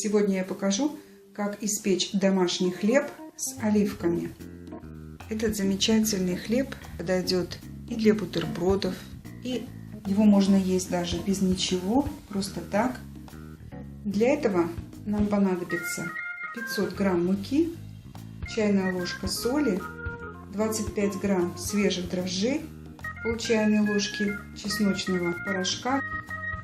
Сегодня я покажу, как испечь домашний хлеб с оливками. Этот замечательный хлеб подойдет и для бутербродов, и его можно есть даже без ничего, просто так. Для этого нам понадобится 500 грамм муки, чайная ложка соли, 25 грамм свежих дрожжей, пол чайной ложки чесночного порошка,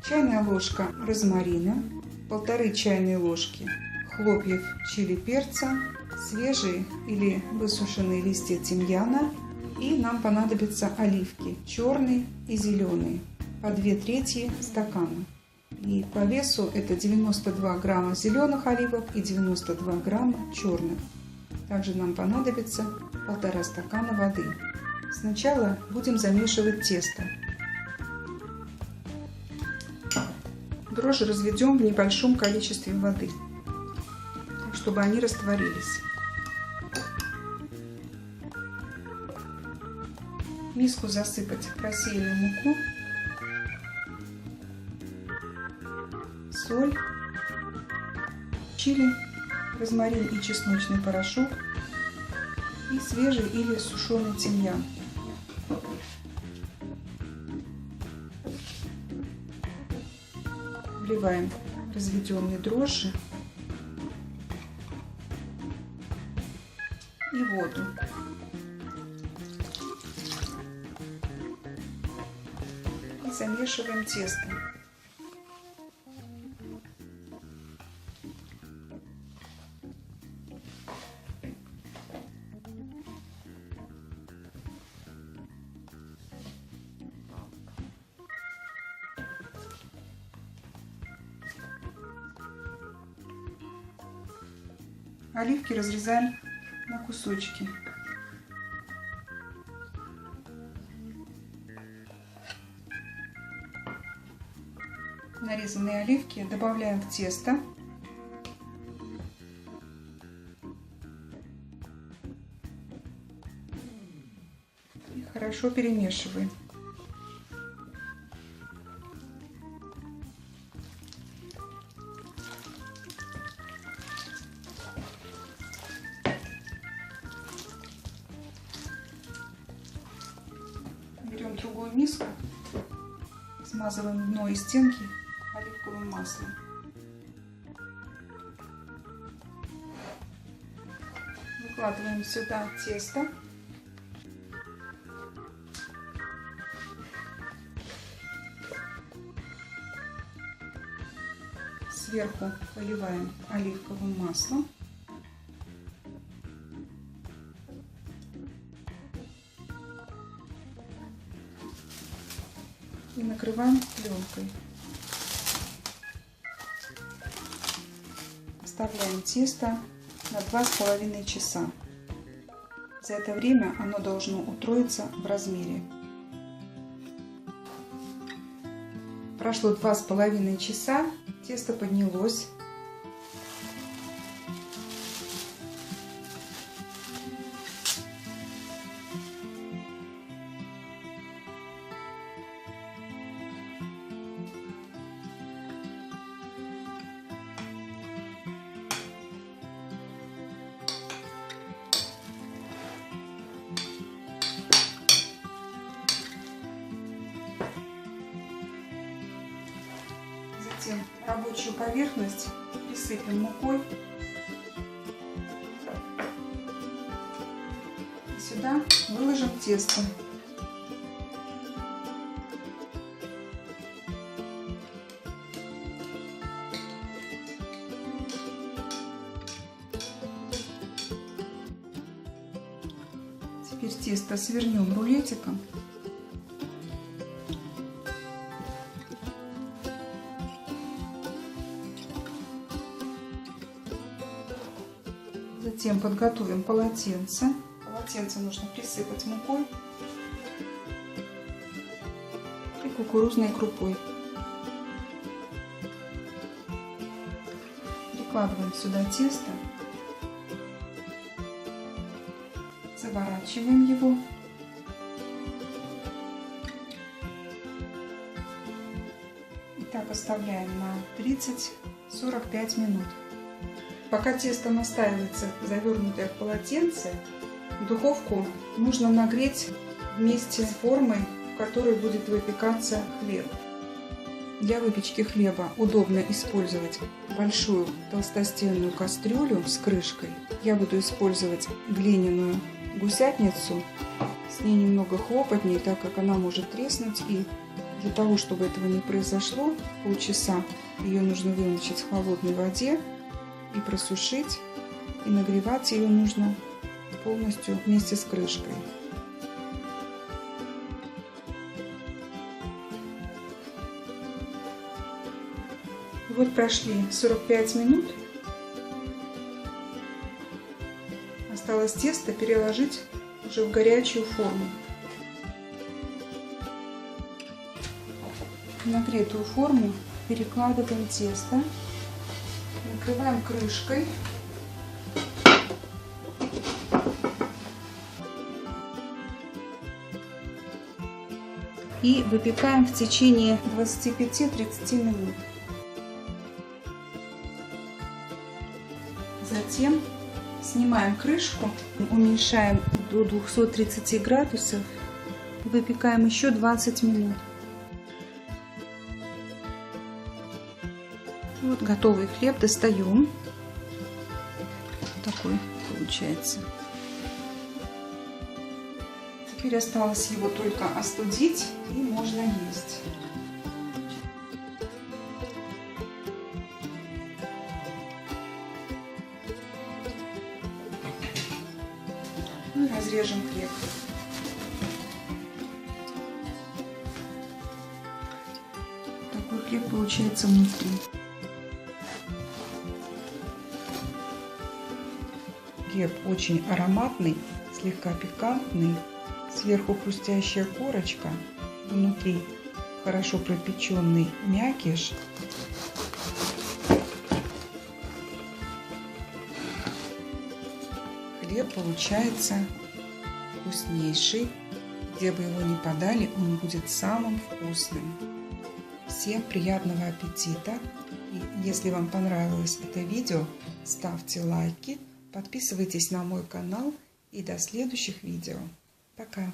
чайная ложка розмарина, 1,5 чайной ложки хлопьев чили перца, свежие или высушенные листья тимьяна, и нам понадобятся оливки черные и зеленые по 2/3 стакана. И по весу это 92 грамма зеленых оливок и 92 грамма черных. Также нам понадобится 1,5 стакана воды. Сначала будем замешивать тесто. Дрожжи разведем в небольшом количестве воды, так, чтобы они растворились. В миску засыпать просеянную муку, соль, чили, розмарин и чесночный порошок и свежий или сушеный тимьян. Вливаем разведенные дрожжи и воду. И замешиваем тесто. Оливки разрезаем на кусочки. Нарезанные оливки добавляем в тесто. И хорошо перемешиваем. Берем другую миску, смазываем дно и стенки оливковым маслом. Выкладываем сюда тесто. Сверху поливаем оливковым маслом. И накрываем пленкой. Оставляем тесто на 2,5 часа. За это время оно должно утроиться в размере. Прошло 2,5 часа, тесто поднялось. Затем рабочую поверхность присыпем мукой. И сюда выложим тесто. Теперь тесто свернем рулетиком. Затем подготовим полотенце. Полотенце нужно присыпать мукой и кукурузной крупой. Прикладываем сюда тесто, заворачиваем его. И так оставляем на 30-45 минут. Пока тесто настаивается, завернутое в полотенце, духовку нужно нагреть вместе с формой, в которой будет выпекаться хлеб. Для выпечки хлеба удобно использовать большую толстостенную кастрюлю с крышкой. Я буду использовать глиняную гусятницу. С ней немного хлопотнее, так как она может треснуть. И для того, чтобы этого не произошло, полчаса ее нужно вымочить в холодной воде и просушить. И нагревать ее нужно полностью вместе с крышкой. Вот прошли 45 минут. Осталось тесто переложить уже в горячую форму. В нагретую форму перекладываем тесто, накрываем крышкой. И выпекаем в течение 25-30 минут. Затем снимаем крышку, уменьшаем до 230 градусов и выпекаем еще 20 минут. Вот готовый хлеб достаем. Такой получается. Теперь осталось его только остудить, и можно есть. И разрежем хлеб. Такой хлеб получается внутри. Хлеб очень ароматный, слегка пикантный. Сверху хрустящая корочка, внутри хорошо пропеченный мякиш. Хлеб получается вкуснейший. Где бы его ни подали, он будет самым вкусным. Всем приятного аппетита! И если вам понравилось это видео, ставьте лайки, подписывайтесь на мой канал и до следующих видео. Пока!